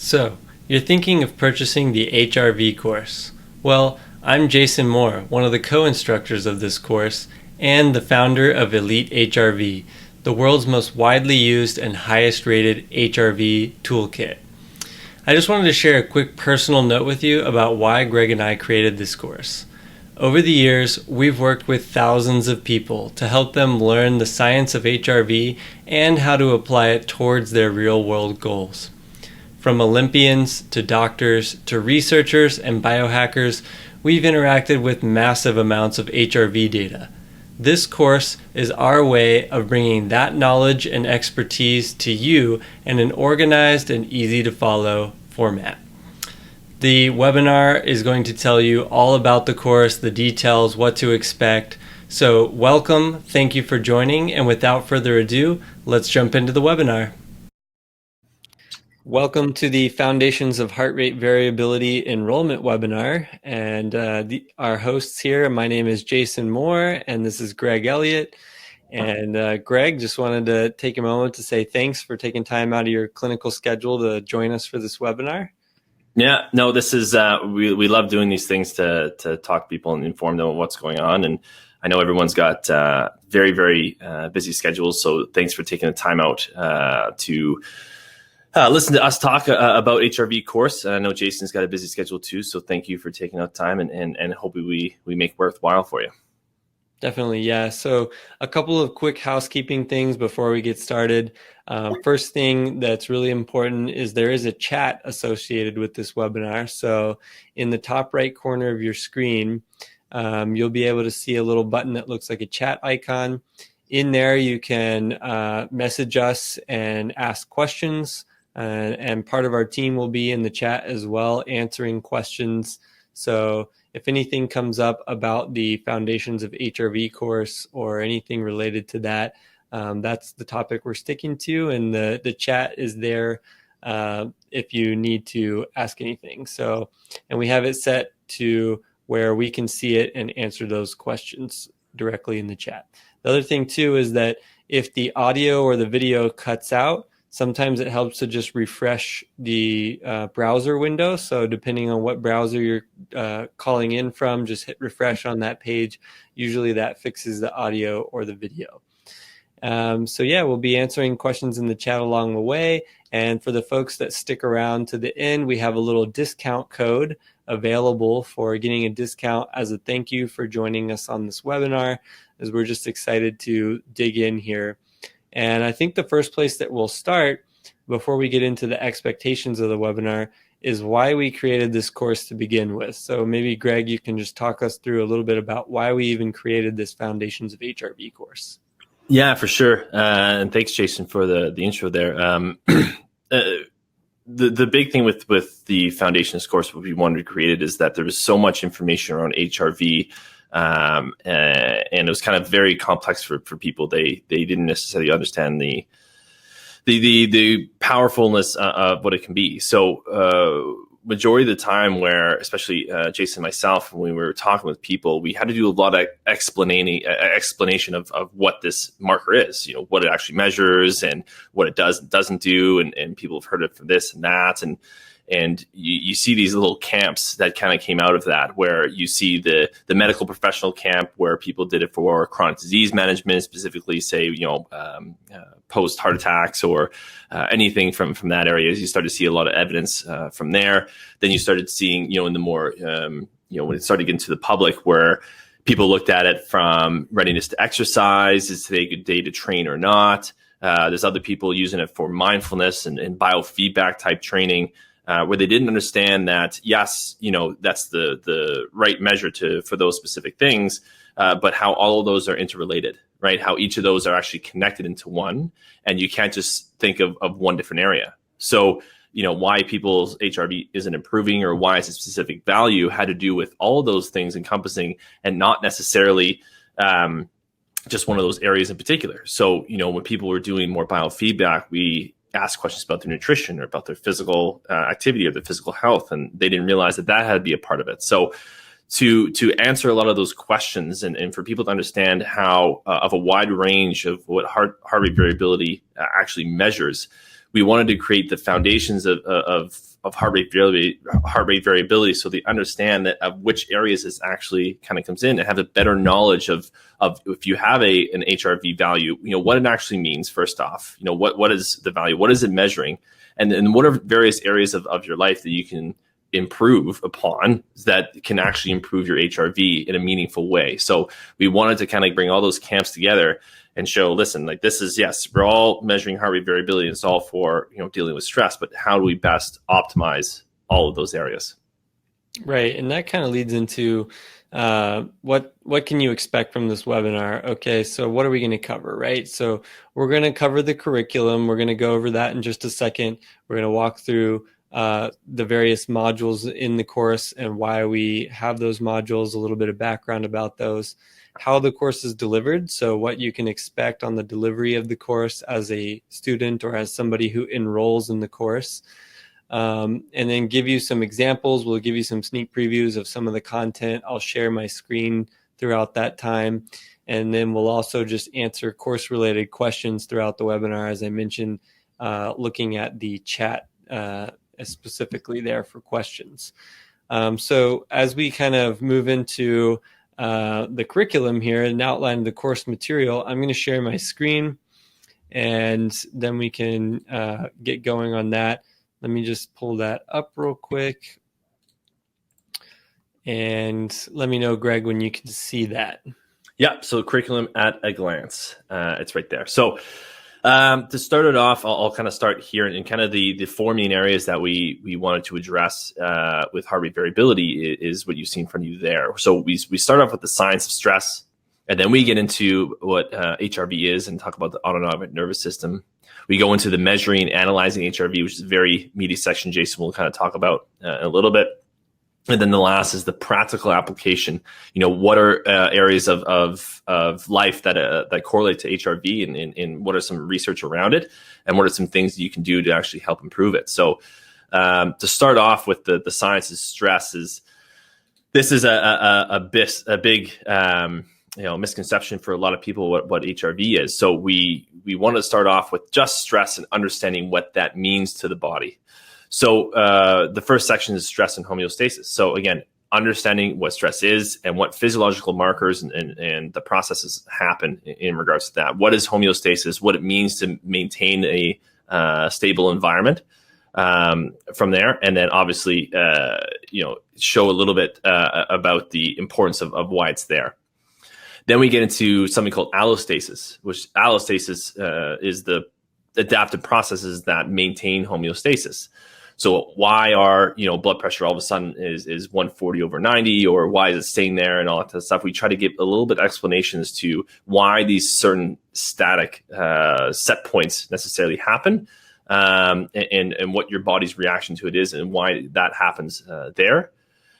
So, you're thinking of purchasing the HRV course. Well, I'm Jason Moore, one of the co-instructors of this course and the founder of Elite HRV, the world's most widely used and highest rated HRV toolkit. I just wanted to share a quick personal note with you about why Greg and I created this course. Over the years, we've worked with thousands of people to help them learn the science of HRV and how to apply it towards their real-world goals. From Olympians to doctors to researchers and biohackers, we've interacted with massive amounts of HRV data. This course is our way of bringing that knowledge and expertise to you in an organized and easy to follow format. The webinar is going to tell you all about the course, the details, what to expect. So welcome, thank you for joining, and without further ado, let's jump into the webinar. Welcome to the Foundations of Heart Rate Variability Enrollment webinar. And our hosts here, my name is Jason Moore, and this is Greg Elliott. And Greg, just wanted to take a moment to say thanks for taking time out of your clinical schedule to join us for this webinar. Yeah, no, this is, we love doing these things to talk to people and inform them of what's going on. And I know everyone's got very, very busy schedules. So thanks for taking the time out to listen to us talk about HRV course. I know Jason's got a busy schedule too, so thank you for taking out time and hopefully we make worthwhile for you. Definitely, yeah. So a couple of quick housekeeping things before we get started. First thing that's really important is there is a chat associated with this webinar. So in the top right corner of your screen, you'll be able to see a little button that looks like a chat icon. In there, you can message us and ask questions. And part of our team will be in the chat as well, answering questions. So if anything comes up about the Foundations of HRV course or anything related to that, that's the topic we're sticking to. And the chat is there if you need to ask anything. So, and we have it set to where we can see it and answer those questions directly in the chat. The other thing too is that if the audio or the video cuts out, sometimes it helps to just refresh the browser window. So depending on what browser you're calling in from, just hit refresh on that page. Usually that fixes the audio or the video. So yeah, we'll be answering questions in the chat along the way. And for the folks that stick around to the end, we have a little discount code available for getting a discount as a thank you for joining us on this webinar, as we're just excited to dig in here. And I think the first place that we'll start before we get into the expectations of the webinar is why we created this course to begin with. So maybe Greg, you can just talk us through a little bit about why we even created this Foundations of HRV course. Yeah, for sure. And thanks, Jason, for the intro there. The big thing with the Foundations course, what we wanted to create is that there was so much information around HRV. And it was kind of very complex for people. They didn't necessarily understand the powerfulness of what it can be. So majority of the time where, especially Jason and myself, when we were talking with people, we had to do a lot of explanation of what this marker is, you know, what it actually measures and what it does and doesn't do. And people have heard it for this and that. And you see these little camps that kind of came out of that, where you see the medical professional camp where people did it for chronic disease management, specifically, say, you know, post heart attacks or anything from that area. You start to see a lot of evidence from there. Then you started seeing, you know, in the more, you know, when it started getting to the public, where people looked at it from readiness to exercise, is today a good day to train or not? There's other people using it for mindfulness and biofeedback type training. Where they didn't understand that, yes, you know, that's the right measure for those specific things, but how all of those are interrelated, right? How each of those are actually connected into one, and you can't just think of one different area. So, you know, why people's HRV isn't improving or why it's a specific value had to do with all of those things encompassing, and not necessarily just one of those areas in particular. So, you know, when people were doing more biofeedback, we ask questions about their nutrition or about their physical activity or their physical health, and they didn't realize that had to be a part of it. So to answer a lot of those questions and for people to understand how of a wide range of what heart rate variability actually measures, we wanted to create the foundations of heart rate variability, so they understand that of which areas this actually kind of comes in, and have a better knowledge of if you have an HRV value, what it actually means. First off, what is the value, what is it measuring, and then what are various areas of your life that you can improve upon that can actually improve your HRV in a meaningful way. So we wanted to kind of bring all those camps together and show, listen, like, this is, yes, we're all measuring heart rate variability, and it's all for dealing with stress, but how do we best optimize all of those areas? Right, and that kind of leads into what can you expect from this webinar? Okay, so what are we going to cover, right? So we're going to cover the curriculum. We're going to go over that in just a second. We're going to walk through the various modules in the course and why we have those modules, a little bit of background about those, how the course is delivered, so what you can expect on the delivery of the course as a student or as somebody who enrolls in the course, and then give you some examples. We'll give you some sneak previews of some of the content. I'll share my screen throughout that time, and then we'll also just answer course-related questions throughout the webinar, as I mentioned, looking at the chat specifically there for questions. So as we kind of move into the curriculum here and outline the course material, I'm going to share my screen, and then we can get going on that. Let me just pull that up real quick, and let me know, Greg, when you can see that. Yeah, so curriculum at a glance. It's right there. So to start it off, I'll kind of start here in kind of the four main areas that we wanted to address with heart rate variability is what you see in front of you there. So we start off with the science of stress, and then we get into what HRV is and talk about the autonomic nervous system. We go into the measuring and analyzing HRV, which is a very meaty section Jason will kind of talk about in a little bit. And then the last is the practical application. What are areas of life that correlate to HRV, and what are some research around it, and what are some things that you can do to actually help improve it. So to start off with the science of stress, this is a big misconception for a lot of people what HRV is. So we want to start off with just stress and understanding what that means to the body. So the first section is stress and homeostasis. So again, understanding what stress is and what physiological markers and the processes happen in regards to that. What is homeostasis? What it means to maintain a stable environment from there. And then obviously, show a little bit about the importance of why it's there. Then we get into something called allostasis, which allostasis is the adaptive processes that maintain homeostasis. So why our blood pressure all of a sudden is 140 over 90, or why is it staying there, and all that stuff. We try to give a little bit of explanation as to why these certain static set points necessarily happen, and what your body's reaction to it is, and why that happens there.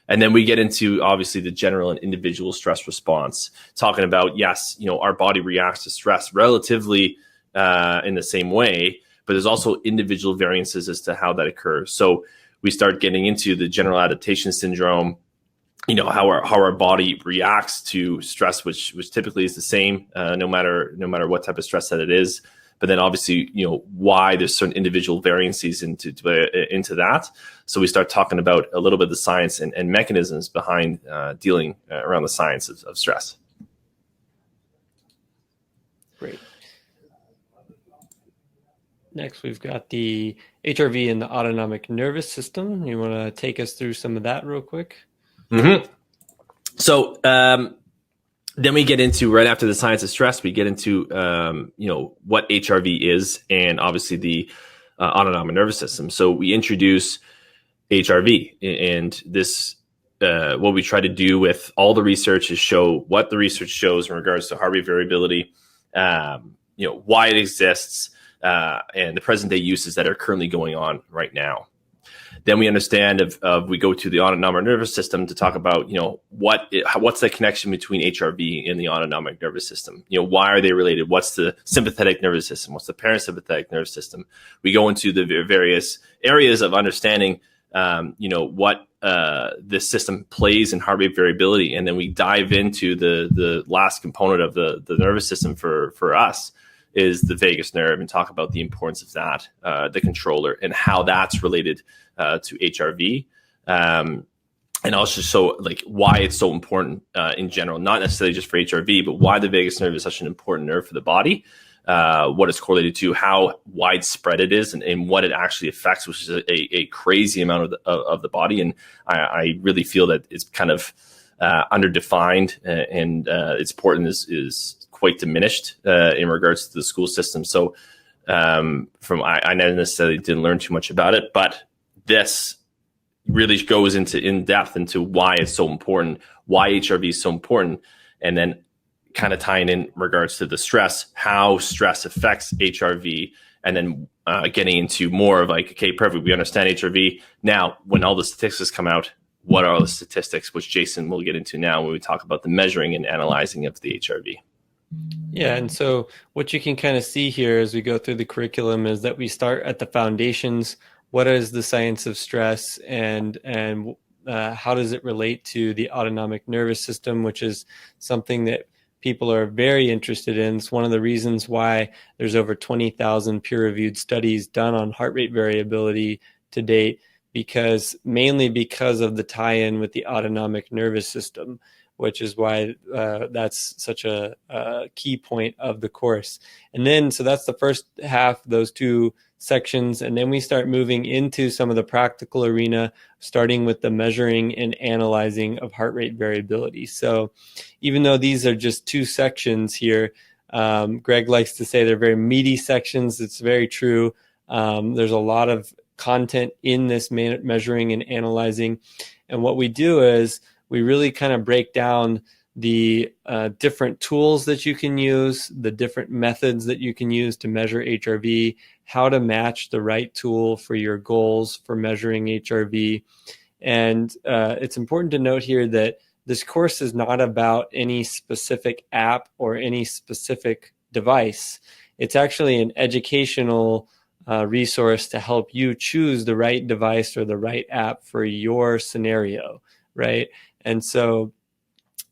And then we get into obviously the general and individual stress response, talking about, yes, our body reacts to stress relatively in the same way, but there's also individual variances as to how that occurs. So we start getting into the general adaptation syndrome, how our body reacts to stress, which typically is the same, no matter what type of stress that it is. But then obviously, why there's certain individual variances into that. So we start talking about a little bit of the science and mechanisms behind dealing around the science of stress. Great. Next, we've got the HRV and the autonomic nervous system. You want to take us through some of that real quick? Mm-hmm. So then we get into, right after the science of stress, we get into, what HRV is, and obviously the autonomic nervous system. So we introduce HRV, and this, what we try to do with all the research is show what the research shows in regards to heart rate variability, why it exists, and the present day uses that are currently going on right now. Then we understand we go to the autonomic nervous system to talk about, what's the connection between HRV and the autonomic nervous system? Why are they related? What's the sympathetic nervous system? What's the parasympathetic nervous system? We go into the various areas of understanding, what this system plays in heart rate variability. And then we dive into the last component of the nervous system for us, is the vagus nerve and talk about the importance of that, the controller, and how that's related to HRV. And also so like why it's so important in general, not necessarily just for HRV, but why the vagus nerve is such an important nerve for the body, what it's correlated to, how widespread it is, and what it actually affects, which is a crazy amount of the body. And I really feel that it's kind of underdefined, and its importance is quite diminished in regards to the school system. So I necessarily didn't learn too much about it, but this really goes into in depth into why it's so important, why HRV is so important, and then kind of tying in regards to the stress, how stress affects HRV, and then getting into more of like, okay, perfect, we understand HRV. Now, when all the statistics come out, what are the statistics, which Jason will get into now when we talk about the measuring and analyzing of the HRV. Yeah, and so what you can kind of see here as we go through the curriculum is that we start at the foundations. What is the science of stress, and how does it relate to the autonomic nervous system, which is something that people are very interested in. It's one of the reasons why there's over 20,000 peer-reviewed studies done on heart rate variability to date, mainly because of the tie-in with the autonomic nervous system, which is why that's such a key point of the course. And then, so that's the first half, those two sections, and then we start moving into some of the practical arena, starting with the measuring and analyzing of heart rate variability. So even though these are just two sections here, Greg likes to say they're very meaty sections. It's very true. There's a lot of content in this measuring and analyzing. And what we do is we really kind of break down the different tools that you can use, the different methods that you can use to measure HRV, how to match the right tool for your goals for measuring HRV. And it's important to note here that this course is not about any specific app or any specific device. It's actually an educational resource to help you choose the right device or the right app for your scenario, right? And so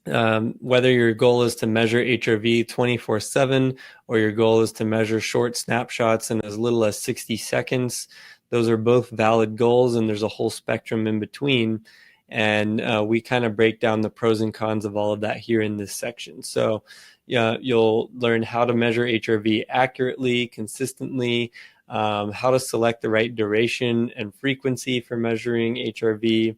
whether your goal is to measure HRV 24/7 or your goal is to measure short snapshots in as little as 60 seconds, those are both valid goals, and there's a whole spectrum in between. And we kind of break down the pros and cons of all of that here in this section. So yeah, you'll learn how to measure HRV accurately, consistently, how to select the right duration and frequency for measuring HRV,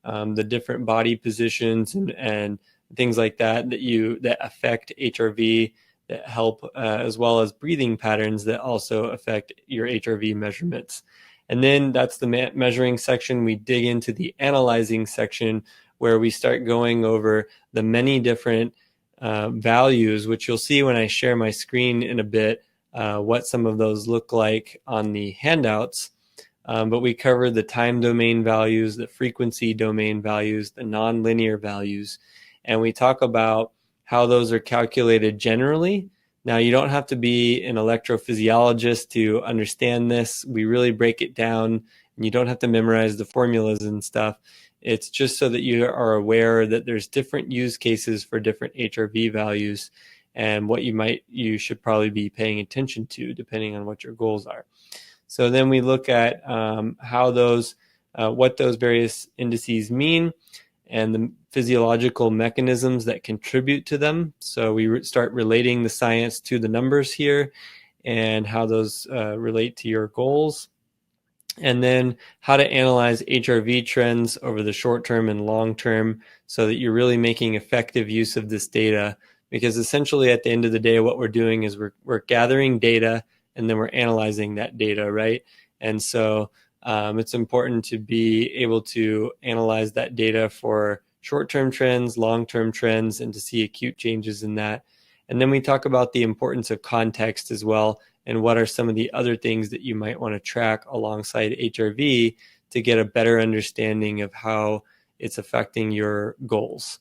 the different body positions and things like that that affect HRV, that help, as well as breathing patterns that also affect your HRV measurements. And then that's the measuring section. We dig into the analyzing section, where we start going over the many different values, which you'll see when I share my screen in a bit, what some of those look like on the handouts. But we cover the time domain values, the frequency domain values, the nonlinear values, and we talk about how those are calculated generally. Now, you don't have to be an electrophysiologist to understand this. We really break it down, and you don't have to memorize the formulas and stuff. It's just so that you are aware that there's different use cases for different HRV values, and what you should probably be paying attention to depending on what your goals are. So then we look at what those various indices mean and the physiological mechanisms that contribute to them. So we start relating the science to the numbers here and how those relate to your goals. And then how to analyze HRV trends over the short term and long term so that you're really making effective use of this data. Because essentially at the end of the day, what we're doing is we're gathering data, and then we're analyzing that data, right? And so it's important to be able to analyze that data for short-term trends, long-term trends, and to see acute changes in that. And then we talk about the importance of context as well, and what are some of the other things that you might want to track alongside HRV to get a better understanding of how it's affecting your goals.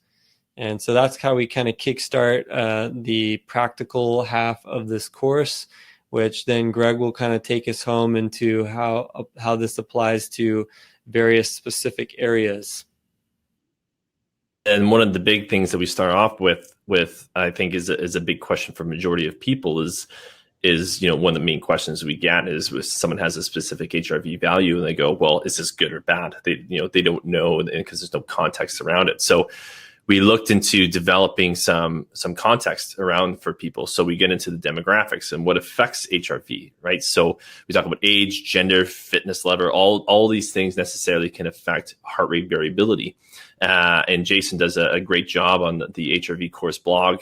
And so that's how we kind of kickstart the practical half of this course, which then Greg will kind of take us home into how this applies to various specific areas. And one of the big things that we start off with I think is a big question for majority of people is is, one of the main questions we get is if someone has a specific HRV value and they go, well, is this good or bad? They don't know because there's no context around it. So we looked into developing some context around for people. So we get into the demographics and what affects HRV, right? So we talk about age, gender, fitness level, all these things necessarily can affect heart rate variability. And Jason does a great job on the HRV course blog.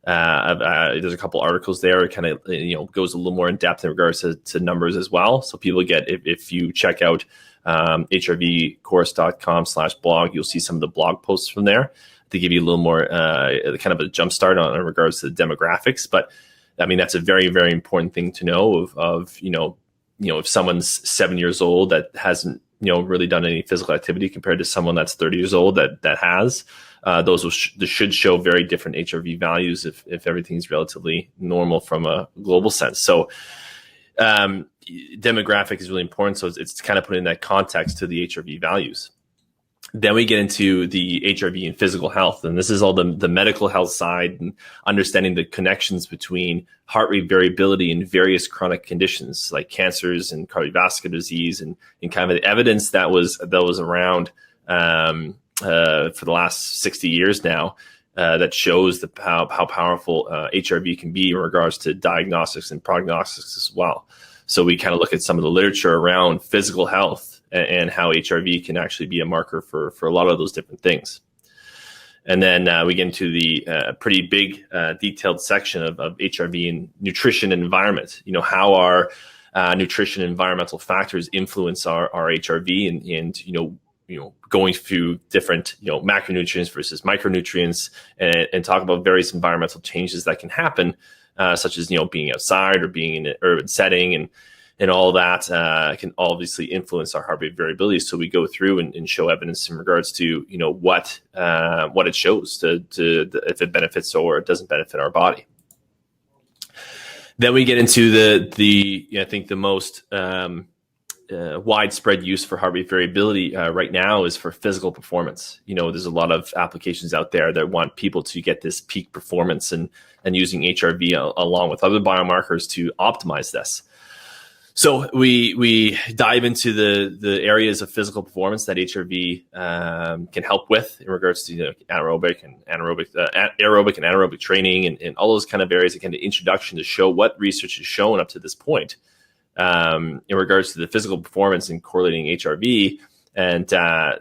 There's a couple articles there. It kind of goes a little more in depth in regards to numbers as well. So people get, if you check out hrvcourse.com/blog, you'll see some of the blog posts from there to give you a little more kind of a jump start on in regards to the demographics. But I mean, that's a very, very important thing to know of if someone's 7 years old that hasn't really done any physical activity compared to someone that's 30 years old that has. Those should show very different HRV values if everything's relatively normal from a global sense. So demographic is really important. So it's kind of putting that context to the HRV values. Then we get into the HRV and physical health. And this is all the medical health side and understanding the connections between heart rate variability and various chronic conditions like cancers and cardiovascular disease and kind of the evidence that was around for the last 60 years now that shows how powerful HRV can be in regards to diagnostics and prognostics as well. So we kind of look at some of the literature around physical health and how HRV can actually be a marker for a lot of those different things. And then we get into the pretty big detailed section of HRV and nutrition and environment. How our nutrition and environmental factors influence our HRV and going through different, macronutrients versus micronutrients and talk about various environmental changes that can happen, such as, being outside or being in an urban setting and all that can obviously influence our heart rate variability. So we go through and show evidence in regards to, what it shows to if it benefits or it doesn't benefit our body. Then we get into the I think the most widespread use for heart rate variability right now is for physical performance. There's a lot of applications out there that want people to get this peak performance and using HRV along with other biomarkers to optimize this. So we dive into the areas of physical performance that HRV can help with in regards to aerobic and anaerobic training and all those kind of areas. Again, the introduction to show what research has shown up to this point in regards to the physical performance and correlating HRV. And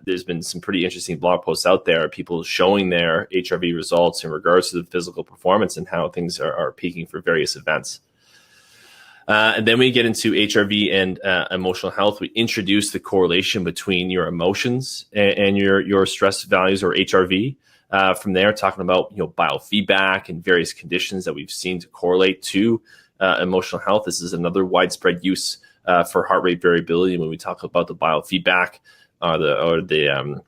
there's been some pretty interesting blog posts out there, people showing their HRV results in regards to the physical performance and how things are peaking for various events. And then we get into HRV and emotional health. We introduce the correlation between your emotions and your stress values or HRV. From there, talking about biofeedback and various conditions that we've seen to correlate to emotional health. This is another widespread use for heart rate variability when we talk about the biofeedback or the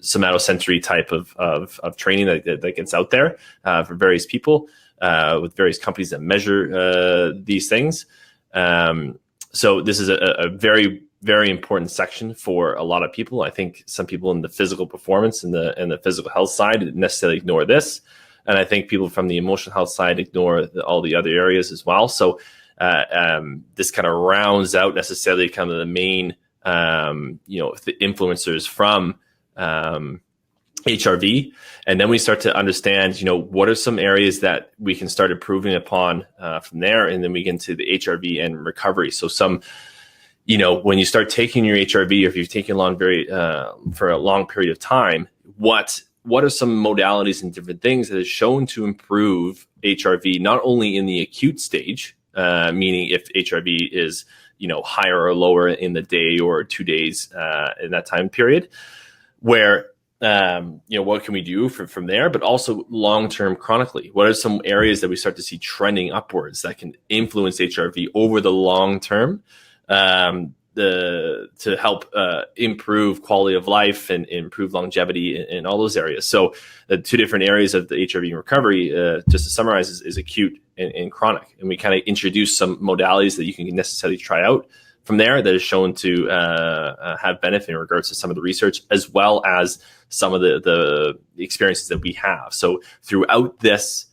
somatosensory type of training that gets out there for various people. With various companies that measure these things. So this is a very, very important section for a lot of people. I think some people in the physical performance and the physical health side necessarily ignore this. And I think people from the emotional health side ignore all the other areas as well. So this kind of rounds out necessarily kind of the main, the influencers from HRV. And then we start to understand, what are some areas that we can start improving upon from there. And then we get into the HRV and recovery. So when you start taking your HRV, or if you've taken for a long period of time, what are some modalities and different things that is shown to improve HRV, not only in the acute stage, meaning if HRV is, higher or lower in the day or 2 days in that time period, where what can we do from there, but also long-term chronically? What are some areas that we start to see trending upwards that can influence HRV over the long term to help improve quality of life and improve longevity in all those areas? So the two different areas of the HRV recovery, just to summarize, is acute and chronic. And we kind of introduce some modalities that you can necessarily try out from there that is shown to have benefit in regards to some of the research, as well as some of the experiences that we have. So throughout this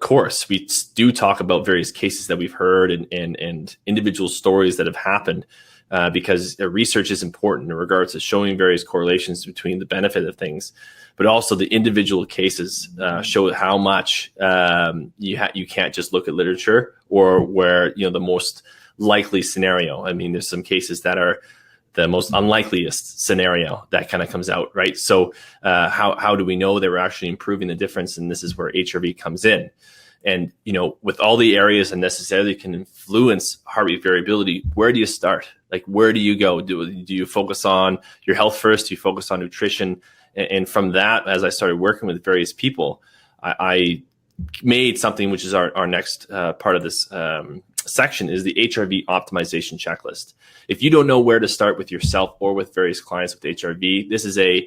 course, we do talk about various cases that we've heard and individual stories that have happened, because research is important in regards to showing various correlations between the benefit of things, but also the individual cases show how much you can't just look at literature or where, the most likely scenario. I mean, there's some cases that are the most unlikeliest scenario that kind of comes out, right? So how do we know that we're actually improving the difference? And this is where HRV comes in. And, with all the areas that necessarily can influence heart rate variability, where do you start? Like, where do you go? Do you focus on your health first? Do you focus on nutrition? And from that, as I started working with various people, I made something which is our next part of this section is the HRV optimization checklist. If you don't know where to start with yourself or with various clients with HRV, this is a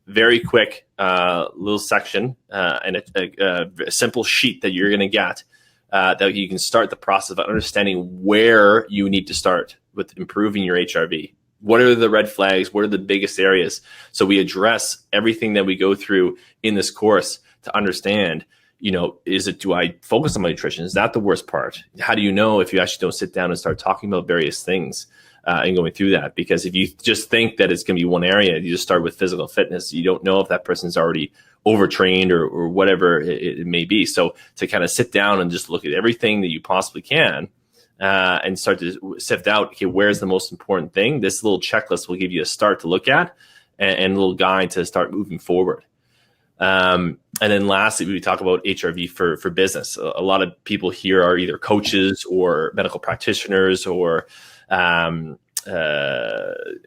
very quick little section and a simple sheet that you're going to get that you can start the process of understanding where you need to start with improving your HRV. What are the red flags? What are the biggest areas? So we address everything that we go through in this course to understand, do I focus on my nutrition? Is that the worst part? How do you know if you actually don't sit down and start talking about various things and going through that? Because if you just think that it's going to be one area, you just start with physical fitness, you don't know if that person's already overtrained or whatever it may be. So to kind of sit down and just look at everything that you possibly can and start to sift out, okay, where's the most important thing? This little checklist will give you a start to look at and a little guide to start moving forward. And then lastly, we talk about HRV for business. A lot of people here are either coaches or medical practitioners or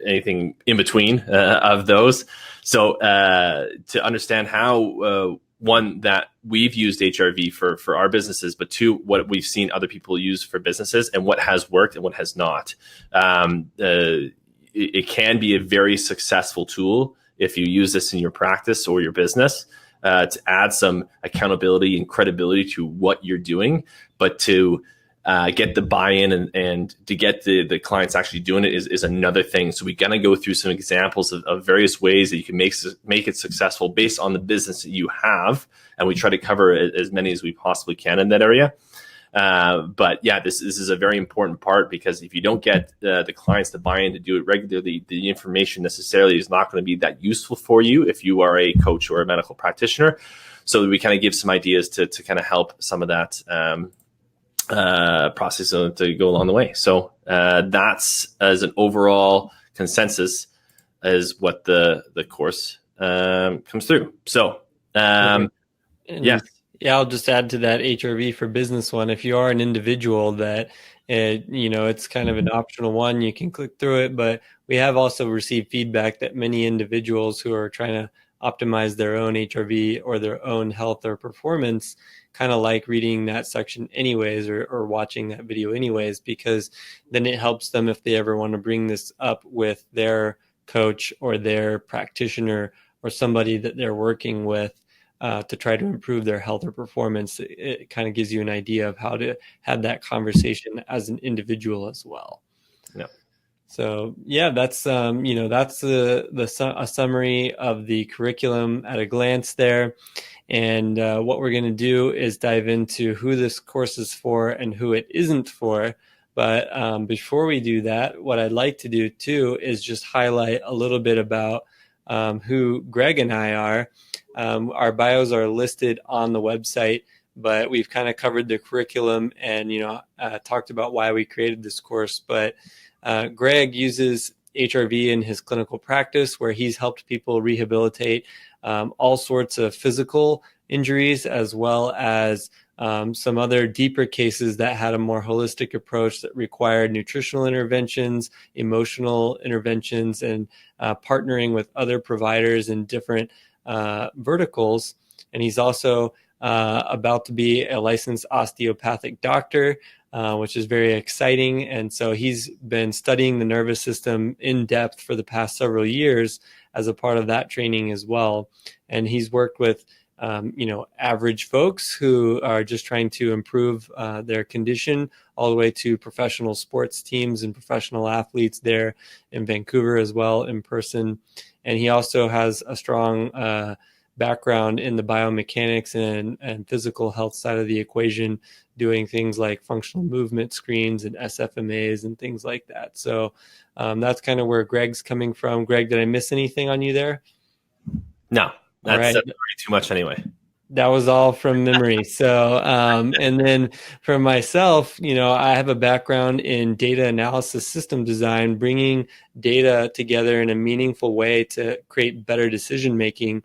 anything in between of those. So to understand how, one, that we've used HRV for our businesses, but two, what we've seen other people use for businesses and what has worked and what has not. It can be a very successful tool if you use this in your practice or your business. To add some accountability and credibility to what you're doing, but to get the buy-in and to get the clients actually doing it is another thing. So we're going to go through some examples of various ways that you can make it successful based on the business that you have. And we try to cover as many as we possibly can in that area. But yeah, this is a very important part, because if you don't get the clients to buy in to do it regularly, the information necessarily is not going to be that useful for you if you are a coach or a medical practitioner. So we kind of give some ideas to kind of help some of that process to go along the way. So that's, as an overall consensus, is what the course comes through. So yeah. Yeah, I'll just add to that HRV for business one. If you are an individual that, it's kind of an optional one, you can click through it. But we have also received feedback that many individuals who are trying to optimize their own HRV or their own health or performance kind of like reading that section anyways, or watching that video anyways, because then it helps them if they ever want to bring this up with their coach or their practitioner or somebody that they're working with. To try to improve their health or performance. It kind of gives you an idea of how to have that conversation as an individual as well. Yeah. So yeah, that's that's a summary of the curriculum at a glance there. And what we're going to do is dive into who this course is for and who it isn't for. But before we do that, what I'd like to do too is just highlight a little bit about who Greg and I are. Our bios are listed on the website, but we've kind of covered the curriculum and, talked about why we created this course. But Greg uses HRV in his clinical practice, where he's helped people rehabilitate all sorts of physical injuries, as well as some other deeper cases that had a more holistic approach that required nutritional interventions, emotional interventions, and partnering with other providers in different verticals. And he's also about to be a licensed osteopathic doctor, which is very exciting. And so he's been studying the nervous system in depth for the past several years as a part of that training as well. And he's worked with average folks who are just trying to improve their condition, all the way to professional sports teams and professional athletes there in Vancouver as well in person. And he also has a strong background in the biomechanics and physical health side of the equation, doing things like functional movement screens and SFMAs and things like that. So that's kind of where Greg's coming from. Greg, did I miss anything on you there? No, All that's right. already too much anyway. That was all from memory. So, and then for myself, I have a background in data analysis, system design, bringing data together in a meaningful way to create better decision making.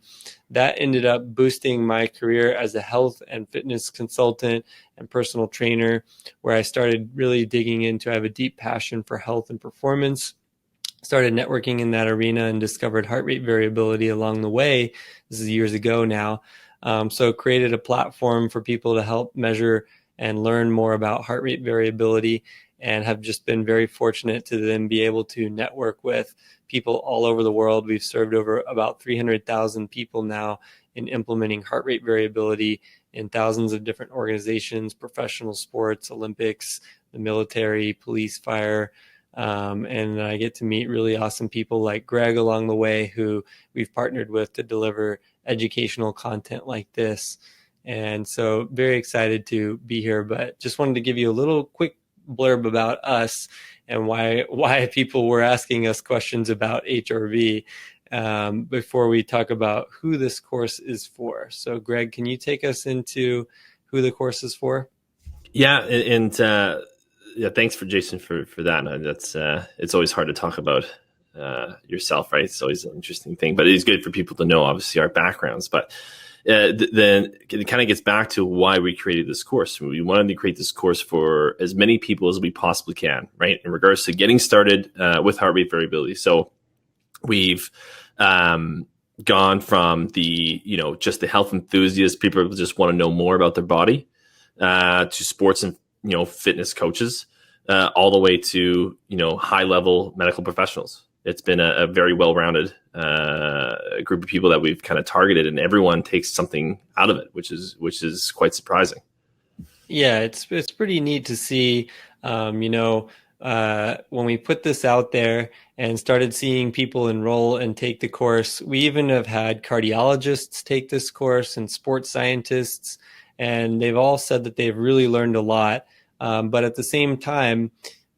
That ended up boosting my career as a health and fitness consultant and personal trainer, where I started really digging into, I have a deep passion for health and performance. Started networking in that arena and discovered heart rate variability along the way. This is years ago now. So created a platform for people to help measure and learn more about heart rate variability, and have just been very fortunate to then be able to network with people all over the world. We've served over about 300,000 people now in implementing heart rate variability in thousands of different organizations, professional sports, Olympics, the military, police, fire. And I get to meet really awesome people like Greg along the way, who we've partnered with to deliver educational content like this. And so very excited to be here, but just wanted to give you a little quick blurb about us and why people were asking us questions about HRV before we talk about who this course is for. So Greg, can you take us into who the course is for? Yeah, and yeah, thanks for Jason for that. That's it's always hard to talk about yourself, right? It's always an interesting thing, but it is good for people to know, obviously, our backgrounds. But then it kind of gets back to why we created this course. We wanted to create this course for as many people as we possibly can, right? In regards to getting started with heart rate variability. So we've gone from the, just the health enthusiasts, people who just want to know more about their body, to sports and, fitness coaches, all the way to, high level medical professionals. It's been a very well-rounded group of people that we've kind of targeted, and everyone takes something out of it, which is quite surprising. Yeah, it's pretty neat to see, when we put this out there and started seeing people enroll and take the course. We even have had cardiologists take this course and sports scientists, and they've all said that they've really learned a lot. But at the same time,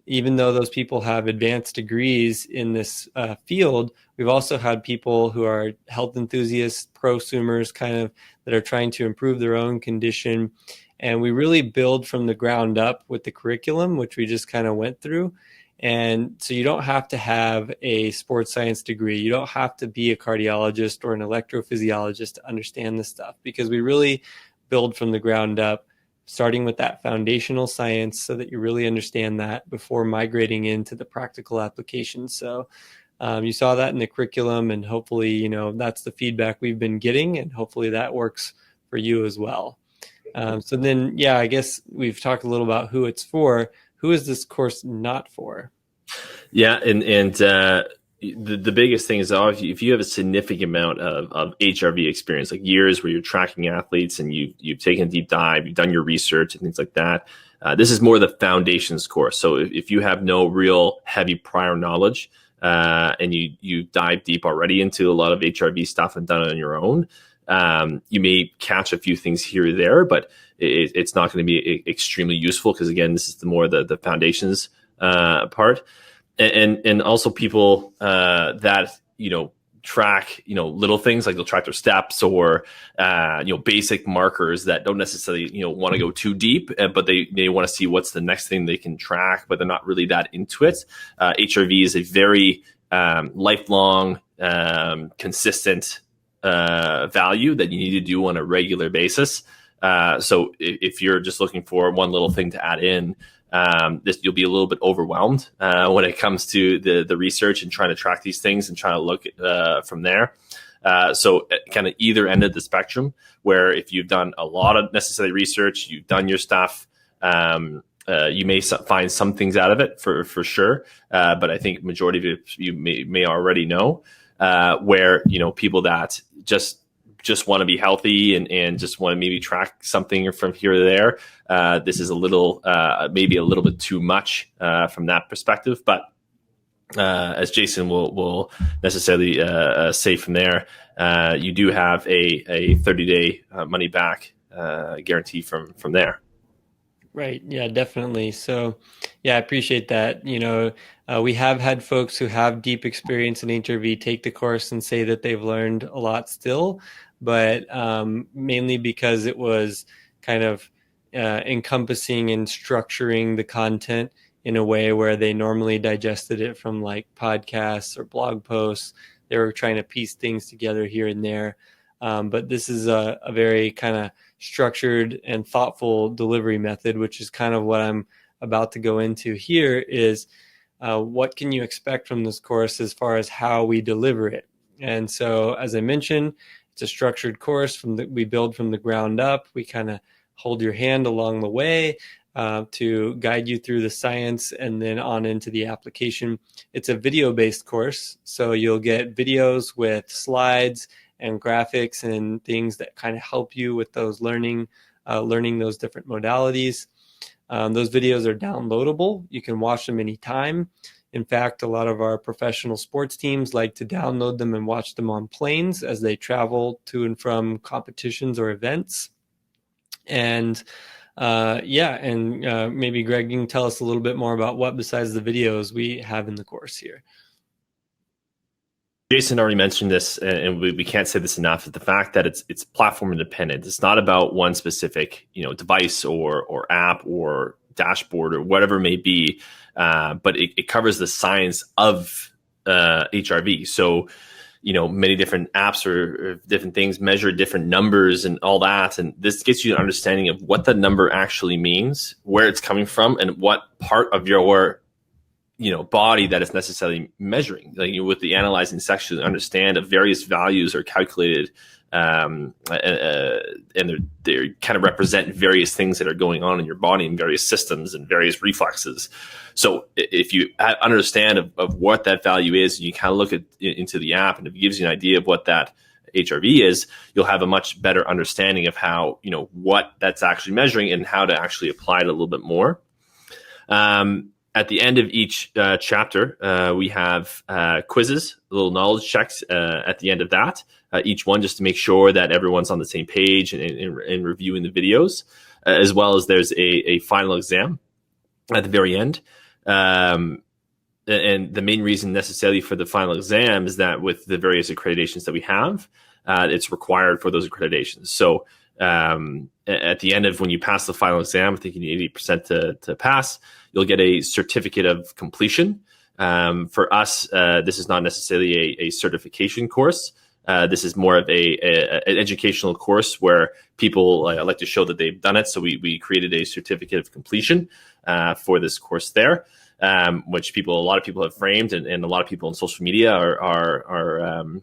even though those people have advanced degrees in this field, we've also had people who are health enthusiasts, prosumers, kind of, that are trying to improve their own condition. And we really build from the ground up with the curriculum, which we just kind of went through. And so you don't have to have a sports science degree. You don't have to be a cardiologist or an electrophysiologist to understand this stuff, because we really build from the ground up, starting with that foundational science so that you really understand that before migrating into the practical application. So you saw that in the curriculum, and hopefully, that's the feedback we've been getting, and hopefully that works for you as well. So then, yeah, I guess we've talked a little about who it's for. Who is this course not for? Yeah, and the biggest thing is, if you have a significant amount of HRV experience, like years where you're tracking athletes and you've taken a deep dive, you've done your research and things like that, this is more the foundations course. So if you have no real heavy prior knowledge, and you dive deep already into a lot of HRV stuff and done it on your own, you may catch a few things here or there, but it's not going to be extremely useful, because again, this is the foundations part. And also people that track little things, like they'll track their steps, or basic markers that don't necessarily want to go too deep, but they want to see what's the next thing they can track, but they're not really that into it. HRV is a very lifelong, consistent value that you need to do on a regular basis. So if you're just looking for one little thing to add in, you'll be a little bit overwhelmed when it comes to the research and trying to track these things and trying to look from there. So kind of either end of the spectrum, where if you've done a lot of necessary research, you've done your stuff, you may find some things out of it for sure. But I think majority of it you may already know, where people that just want to be healthy and just want to maybe track something from here or there. This is maybe a little bit too much from that perspective. But as Jason will necessarily say from there, you do have a 30-day money back guarantee from there. Right. Yeah, definitely. So, yeah, I appreciate that. We have had folks who have deep experience in HRV take the course and say that they've learned a lot still, but mainly because it was kind of encompassing and structuring the content in a way where they normally digested it from like podcasts or blog posts. They were trying to piece things together here and there. But this is a very kind of structured and thoughtful delivery method, which is kind of what I'm about to go into here is what can you expect from this course as far as how we deliver it. And so, as I mentioned, it's a structured course we build from the ground up. We kind of hold your hand along the way to guide you through the science and then on into the application. It's a video-based course, so you'll get videos with slides and graphics and things that kind of help you with those learning those different modalities. Those videos are downloadable. You can watch them anytime. In fact, a lot of our professional sports teams like to download them and watch them on planes as they travel to and from competitions or events. And maybe Greg, you can tell us a little bit more about what besides the videos we have in the course here. Jason already mentioned this, and we can't say this enough, is the fact that it's platform independent. It's not about one specific device or app or dashboard or whatever it may be, but it covers the science of HRV. So many different apps or different things measure different numbers and all that, and this gets you an understanding of what the number actually means, where it's coming from, and what part of your body that is necessarily measuring. Like with the analyzing section, understand that various values are calculated, and they kind of represent various things that are going on in your body and various systems and various reflexes. So if you understand of what that value is, and you kind of look into the app, and it gives you an idea of what that HRV is, you'll have a much better understanding of how what that's actually measuring and how to actually apply it a little bit more. At the end of each chapter, we have quizzes, little knowledge checks at the end of that, each one just to make sure that everyone's on the same page in reviewing the videos, as well as there's a final exam at the very end. And the main reason necessarily for the final exam is that with the various accreditations that we have, it's required for those accreditations. So at the end of when you pass the final exam, I think you need 80% to pass, you'll get a certificate of completion. For us, this is not necessarily a certification course. This is more of an educational course where people like to show that they've done it. So we created a certificate of completion for this course there, which a lot of people have framed, and a lot of people on social media are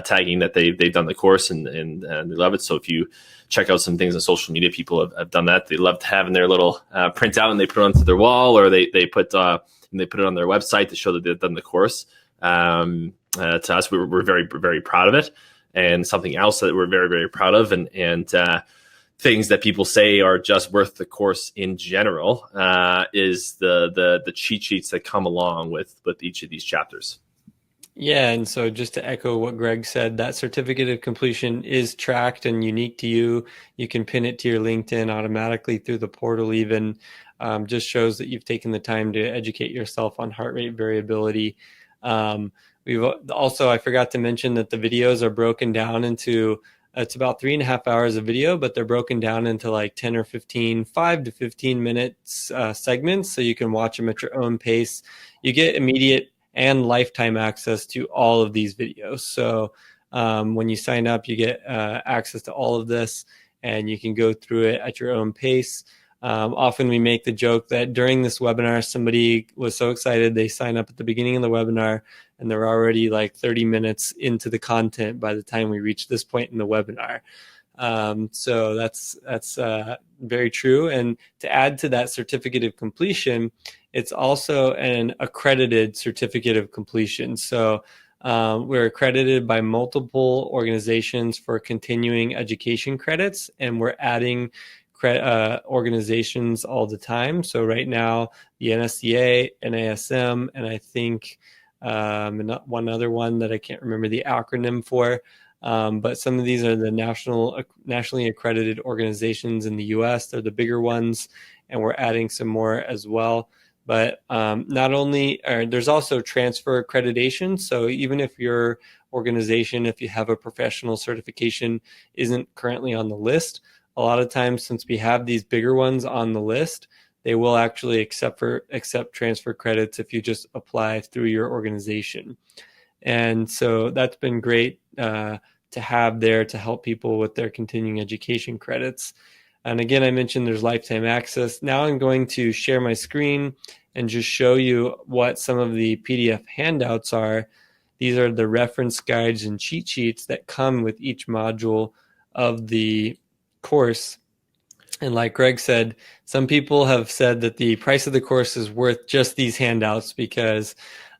tagging that they've done the course and they love it. So if you check out some things on social media, people have done that. They love having their little printout and they put it onto their wall, or they put it on their website to show that they've done the course. To us, we're very, very proud of it. And something else that we're very, very proud of, and things that people say are just worth the course in general, is the cheat sheets that come along with each of these chapters. Yeah, and so just to echo what Greg said, that certificate of completion is tracked and unique to you. You can pin it to your LinkedIn automatically through the portal even. Just shows that you've taken the time to educate yourself on heart rate variability. We've also, I forgot to mention that the videos are broken down into, it's about 3.5 hours of video, but they're broken down into like 10 or 15, 5 to 15 minutes segments, so you can watch them at your own pace. You get immediate and lifetime access to all of these videos. So when you sign up, you get access to all of this, and you can go through it at your own pace. Often we make the joke that during this webinar, somebody was so excited they sign up at the beginning of the webinar, and they're already like 30 minutes into the content by the time we reach this point in the webinar. So that's very true. And to add to that certificate of completion, it's also an accredited certificate of completion. So we're accredited by multiple organizations for continuing education credits, and we're adding organizations all the time. So right now, the NSCA, NASM, and I think and one other one that I can't remember the acronym for. But some of these are the nationally accredited organizations in the US. They're the bigger ones, and we're adding some more as well. But not only, there's also transfer accreditation. So even if your organization, if you have a professional certification, isn't currently on the list, a lot of times, since we have these bigger ones on the list, they will actually accept transfer credits if you just apply through your organization. And so that's been great to have there to help people with their continuing education credits. And again, I mentioned there's lifetime access. Now I'm going to share my screen and just show you what some of the PDF handouts are. These are the reference guides and cheat sheets that come with each module of the course. And like Greg said, some people have said that the price of the course is worth just these handouts because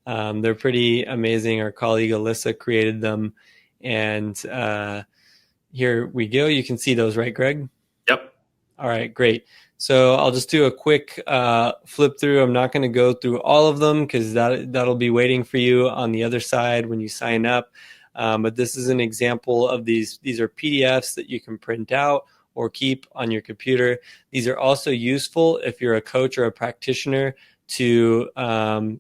they're pretty amazing. Our colleague Alyssa created them. And here we go. You can see those, right, Greg? Yep. All right, great. So I'll just do a quick flip through. I'm not going to go through all of them because that'll be waiting for you on the other side when you sign up. But this is an example of these. These are PDFs that you can print out or keep on your computer. These are also useful if you're a coach or a practitioner to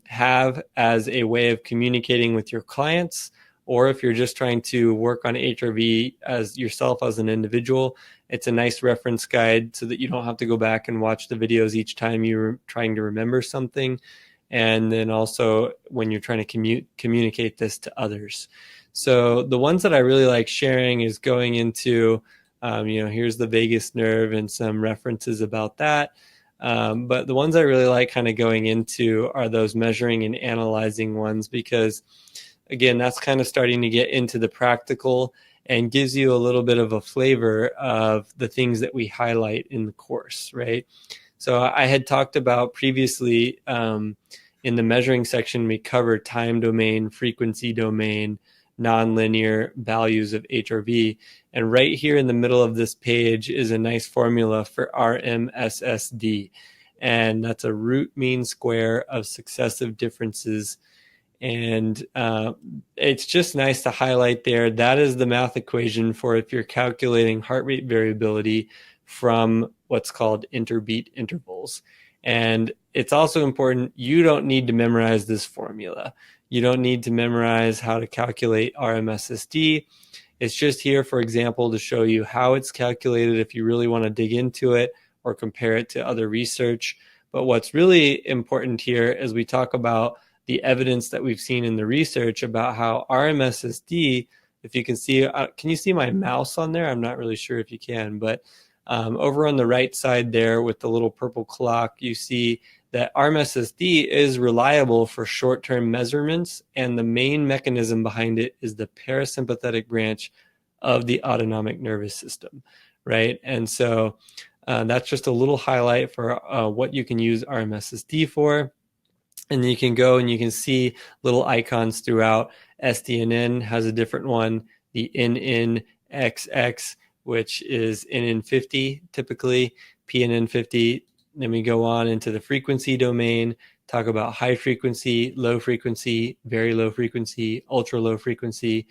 have as a way of communicating with your clients, or if you're just trying to work on HRV as yourself as an individual. It's a nice reference guide so that you don't have to go back and watch the videos each time you're trying to remember something. And then also when you're trying to communicate this to others. So the ones that I really like sharing is going into, here's the vagus nerve and some references about that. But the ones I really like kind of going into are those measuring and analyzing ones, because again, that's kind of starting to get into the practical and gives you a little bit of a flavor of the things that we highlight in the course, right? So I had talked about previously in the measuring section, we covered time domain, frequency domain, nonlinear values of HRV. And right here in the middle of this page is a nice formula for RMSSD. And that's a root mean square of successive differences. And it's just nice to highlight there. That is the math equation for if you're calculating heart rate variability from what's called interbeat intervals. And it's also important, you don't need to memorize this formula. You don't need to memorize how to calculate RMSSD. It's just here, for example, to show you how it's calculated if you really want to dig into it or compare it to other research. But what's really important here is we talk about the evidence that we've seen in the research about how RMSSD, if you can see, can you see my mouse on there? I'm not really sure if you can, but over on the right side there with the little purple clock, you see that RMSSD is reliable for short-term measurements, and the main mechanism behind it is the parasympathetic branch of the autonomic nervous system, right? And so that's just a little highlight for what you can use RMSSD for. And you can go and you can see little icons throughout. SDNN has a different one, the NNXX, which is NN50 typically, PNN50. Then we go on into the frequency domain, talk about high frequency, low frequency, very low frequency, ultra low frequency.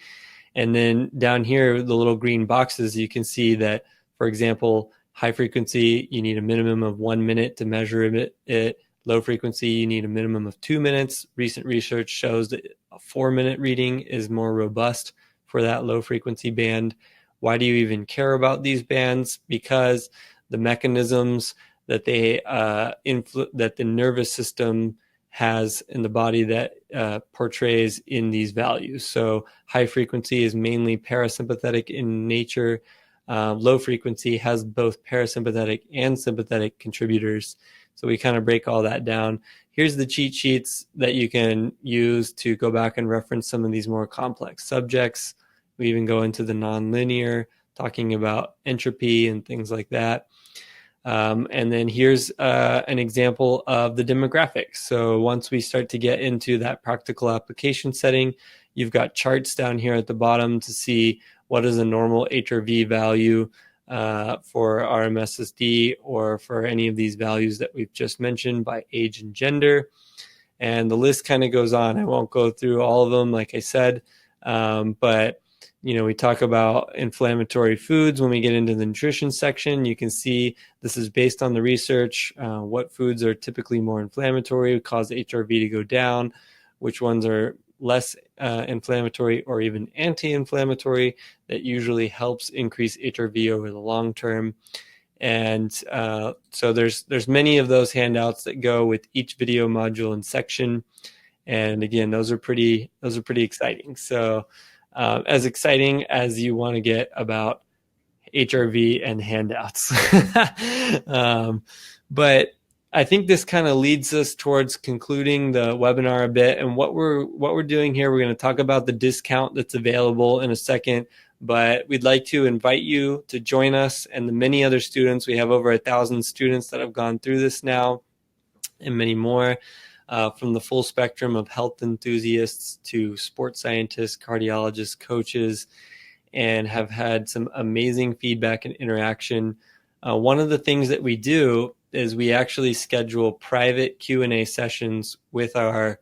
And then down here, the little green boxes, you can see that, for example, high frequency, you need a minimum of 1 minute to measure it. Low frequency, you need a minimum of 2 minutes. Recent research shows that a 4-minute reading is more robust for that low frequency band. Why do you even care about these bands? Because the mechanisms that that the nervous system has in the body that portrays in these values. So high frequency is mainly parasympathetic in nature. Low frequency has both parasympathetic and sympathetic contributors. So we kind of break all that down. Here's the cheat sheets that you can use to go back and reference some of these more complex subjects. We even go into the nonlinear, talking about entropy and things like that. And then here's an example of the demographics. So once we start to get into that practical application setting, you've got charts down here at the bottom to see what is a normal HRV value for RMSSD or for any of these values that we've just mentioned by age and gender. and the list kind of goes on. I won't go through all of them, like I said, but we talk about inflammatory foods when we get into the nutrition section. You can see this is based on the research. What foods are typically more inflammatory, cause HRV to go down, which ones are less inflammatory or even anti-inflammatory, that usually helps increase HRV over the long term. And so there's many of those handouts that go with each video module and section. And again, those are pretty exciting. So as exciting as you want to get about HRV and handouts. But I think this kind of leads us towards concluding the webinar a bit. And what we're doing here, we're going to talk about the discount that's available in a second, but we'd like to invite you to join us and the many other students. We have over 1,000 students that have gone through this now, and many more, from the full spectrum of health enthusiasts to sports scientists, cardiologists, coaches, and have had some amazing feedback and interaction. One of the things that we do is we actually schedule private Q&A sessions with our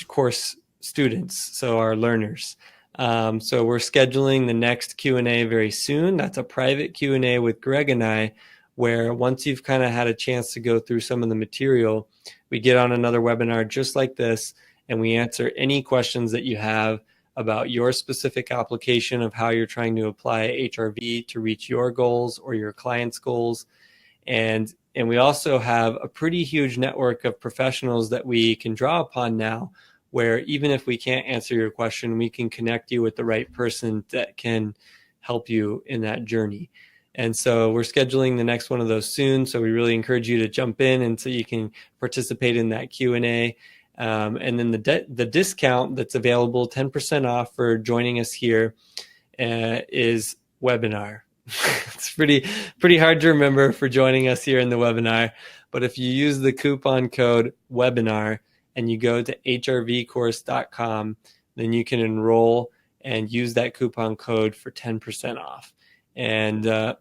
course students, so our learners. So we're scheduling the next Q&A very soon. That's a private Q&A with Greg and I, where once you've kind of had a chance to go through some of the material, we get on another webinar just like this, and we answer any questions that you have about your specific application of how you're trying to apply HRV to reach your goals or your client's goals. And we also have a pretty huge network of professionals that we can draw upon now, where even if we can't answer your question, we can connect you with the right person that can help you in that journey. And so we're scheduling the next one of those soon. So we really encourage you to jump in and so you can participate in that Q&A. And then the discount that's available, 10% off for joining us here, is webinar. It's pretty hard to remember for joining us here in the webinar. But if you use the coupon code webinar and you go to hrvcourse.com, then you can enroll and use that coupon code for 10% off. And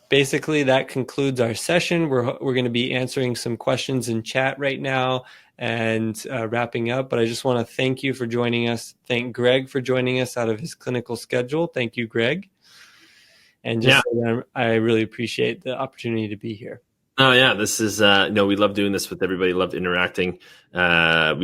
basically that concludes our session. We're going to be answering some questions in chat right now and wrapping up. But I just want to thank you for joining us. Thank Greg for joining us out of his clinical schedule. Thank you, Greg. And just I really appreciate the opportunity to be here. Oh yeah, this is we love doing this with everybody. Love interacting. We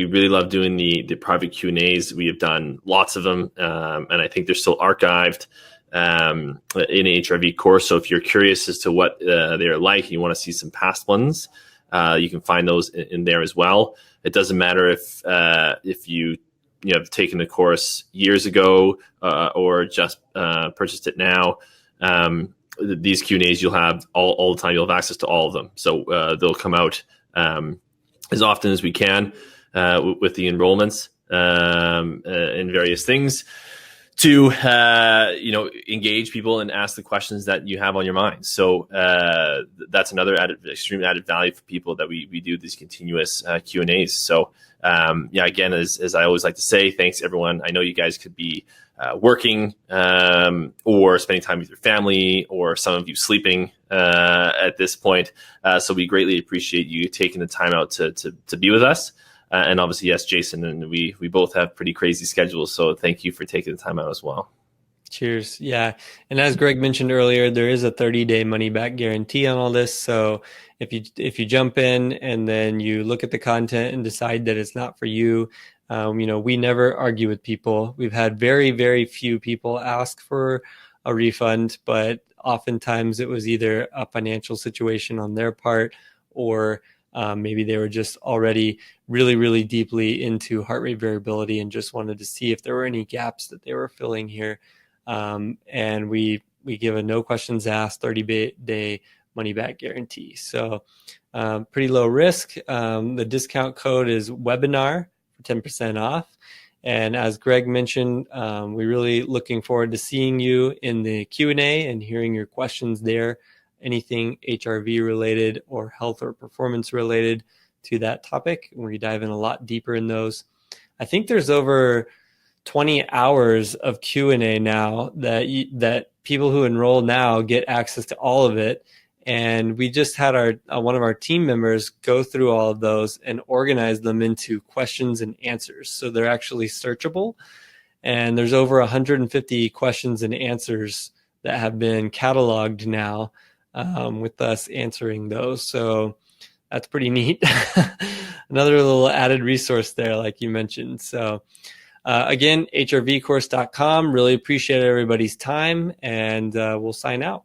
really love doing the private Q&As. We have done lots of them, and I think they're still archived in HRV course. So if you're curious as to what they're like, and you want to see some past ones, you can find those in there as well. It doesn't matter if you have taken the course years ago or just purchased it now. These Q&As you'll have all the time. You'll have access to all of them. So they'll come out as often as we can with the enrollments and various things to engage people and ask the questions that you have on your mind. So that's another extreme added value for people that we do these continuous Q&As. So again, as I always like to say, thanks everyone. I know you guys could be working or spending time with your family, or some of you sleeping at this point. So we greatly appreciate you taking the time out to be with us. And obviously, yes, Jason, and we both have pretty crazy schedules. So thank you for taking the time out as well. Cheers. Yeah. And as Greg mentioned earlier, there is a 30-day money back guarantee on all this. So if you jump in and then you look at the content and decide that it's not for you, we never argue with people. We've had very, very few people ask for a refund, but oftentimes it was either a financial situation on their part, or maybe they were just already really, really deeply into heart rate variability and just wanted to see if there were any gaps that they were filling here. And we give a no questions asked 30-day money back guarantee. So pretty low risk. The discount code is webinar for 10% off. And as Greg mentioned, we're really looking forward to seeing you in the Q&A and hearing your questions there. Anything HRV related or health or performance related to that topic. We dive in a lot deeper in those. I think there's over 20 hours of Q&A now that people who enroll now get access to all of it. And we just had our one of our team members go through all of those and organize them into questions and answers. So they're actually searchable. And there's over 150 questions and answers that have been cataloged now, with us answering those. So that's pretty neat. Another little added resource there, like you mentioned. So again, hrvcourse.com. Really appreciate everybody's time, and we'll sign out.